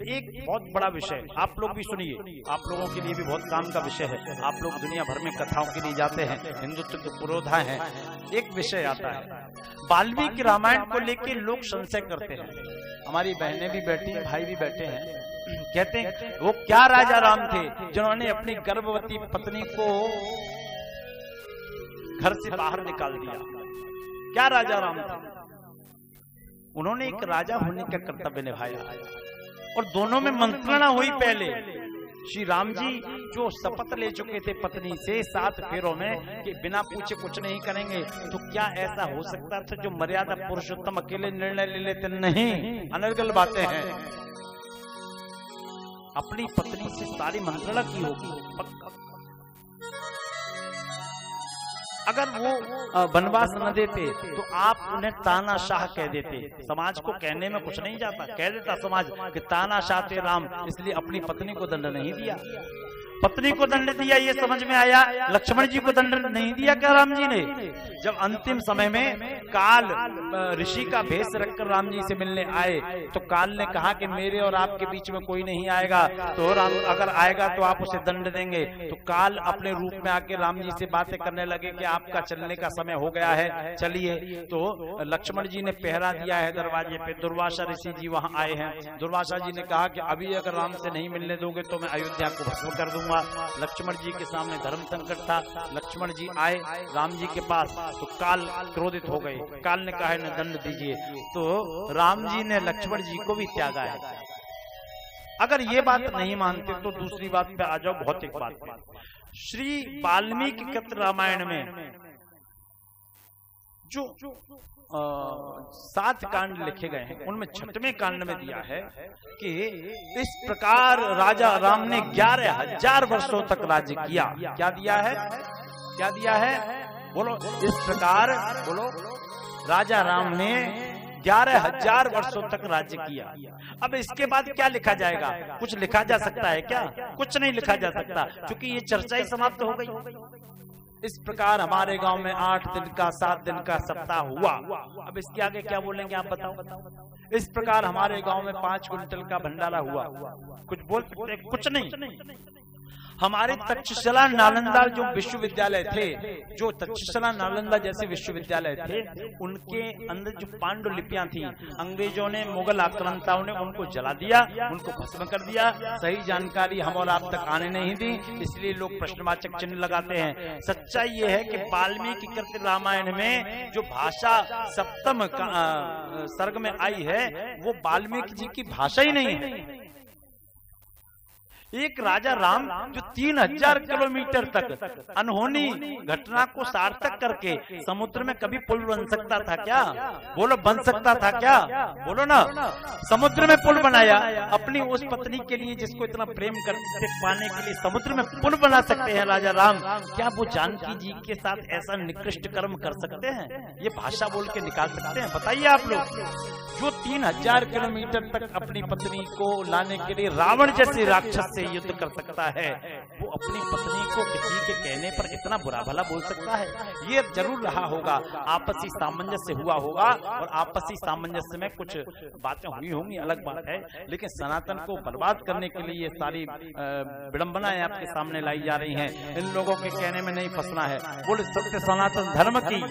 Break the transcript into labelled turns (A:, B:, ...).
A: एक बहुत बड़ा विषय, आप लोग भी सुनिए, आप लोगों के लिए भी बहुत काम का विषय है। आप लोग दुनिया भर में कथाओं के लिए जाते हैं, हिंदुत्व के पुरोधा हैं। एक विषय आता है, वाल्मीकि रामायण को लेकर लोग संशय करते हैं। हमारी बहनें भी बैठी हैं, भाई भी बैठे हैं, कहते हैं वो क्या राजा राम थे जिन्होंने अपनी गर्भवती पत्नी को घर से बाहर निकाल दिया? क्या राजा राम थे? उन्होंने एक राजा होने का कर्तव्य निभाया और दोनों में मंत्रणा हुई। पहले श्री राम जी जो शपथ ले चुके थे पत्नी से 7 फेरों में कि बिना पूछे कुछ नहीं करेंगे, तो क्या ऐसा हो सकता था जो मर्यादा पुरुषोत्तम अकेले निर्णय ले लेते? नहीं, अनर्गल बातें हैं। अपनी पत्नी से सारी मंत्रणा की होगी। अगर वो वनवास न देते तो आप उन्हें तानाशाह कह देते। समाज को कहने में कुछ नहीं जाता, कह देता समाज कि तानाशाह थे राम, इसलिए अपनी पत्नी को दंड नहीं दिया। पत्नी को दंड दिया ये समझ में आया, लक्ष्मण जी को दंड नहीं दिया क्या राम जी ने? जब अंतिम समय में काल ऋषि का भेष रखकर राम जी से मिलने आए तो काल ने कहा कि मेरे और आपके बीच में कोई नहीं आएगा, तो राम अगर आएगा तो आप उसे दंड देंगे। तो काल अपने रूप में आके राम जी से बातें करने लगे कि आपका चलने का समय हो गया है, चलिए। तो लक्ष्मण जी ने पहरा दिया है दरवाजे पे, दुर्वासा ऋषि जी वहां आए हैं। दुर्वासा जी ने कहा कि अभी अगर राम से नहीं मिलने दोगे तो मैं अयोध्या को भस्म कर दूंगा। लक्ष्मण जी के सामने धर्म संकट था। लक्ष्मण जी आए राम जी के पास तो काल क्रोधित हो गए। काल ने कहा न दंड दीजिए, तो राम जी ने लक्ष्मण जी को भी त्यागा है। अगर ये बात नहीं मानते तो दूसरी बात पे आ जाओ, भौतिक बात पे। श्री वाल्मीकि कृत रामायण में जो 7 कांड लिखे गए हैं उनमें 6वें कांड में दिया है कि इस प्रकार राजा राम ने 11,000 वर्षों तक राज्य किया। क्या दिया है? क्या दिया है? बोलो। इस प्रकार बोलो, राजा राम ने 11,000 वर्षों तक राज्य किया। अब इसके बाद क्या लिखा जाएगा? कुछ लिखा जा सकता है क्या? कुछ नहीं लिखा जा सकता, क्योंकि ये चर्चा ही समाप्त हो गई। इस प्रकार हमारे गांव में 8 दिन का 7 दिन का सप्ताह हुआ। अब इसके आगे क्या बोलेंगे आप बताओ? इस प्रकार हमारे गांव में 5 क्विंटल का भंडारा हुआ। कुछ बोल सकते? कुछ नहीं। हमारे तक्षशिला नालंदा जो विश्वविद्यालय थे, जो तक्षशिला नालंदा जैसे विश्वविद्यालय थे, उनके अंदर जो पांडुलिपियां थी, अंग्रेजों ने, मुगल आक्रांताओं ने उनको जला दिया, उनको भस्म कर दिया। सही जानकारी हम और आप तक आने नहीं दी, इसलिए लोग प्रश्नवाचक चिन्ह लगाते हैं। सच्चाई ये है कि वाल्मीकि कृत रामायण में जो भाषा 7वें सर्ग में आई है वो वाल्मीकि जी की भाषा ही नहीं है। एक राजा राम जो 3000 किलोमीटर तक अनहोनी घटना को सार्थक करके समुद्र में कभी पुल बन सकता था क्या? बोलो, बन सकता था क्या? बोलो ना। समुद्र में पुल बनाया अपनी उस पत्नी के लिए जिसको इतना प्रेम करते पाने के लिए समुद्र में पुल बना सकते हैं राजा राम। क्या वो जानकी जी के साथ ऐसा निकृष्ट कर्म कर सकते हैं? ये भाषा बोल के निकाल सकते हैं? बताइए आप लोग। जो 3000 किलोमीटर तक अपनी पत्नी को लाने के लिए रावण जैसे राक्षस से युद्ध कर सकता है, वो अपनी पत्नी को किसी के कहने पर इतना बुरा भला बोल सकता है? ये जरूर रहा होगा, आपसी सामंजस्य हुआ होगा, और आपसी सामंजस्य में कुछ बातें हुई होंगी, अलग बात है। लेकिन सनातन को बर्बाद करने के लिए ये सारी विडंबनाएं आपके सामने लाई जा रही हैं। इन लोगों के कहने में नहीं फंसना है। बोले सत्य सनातन धर्म की।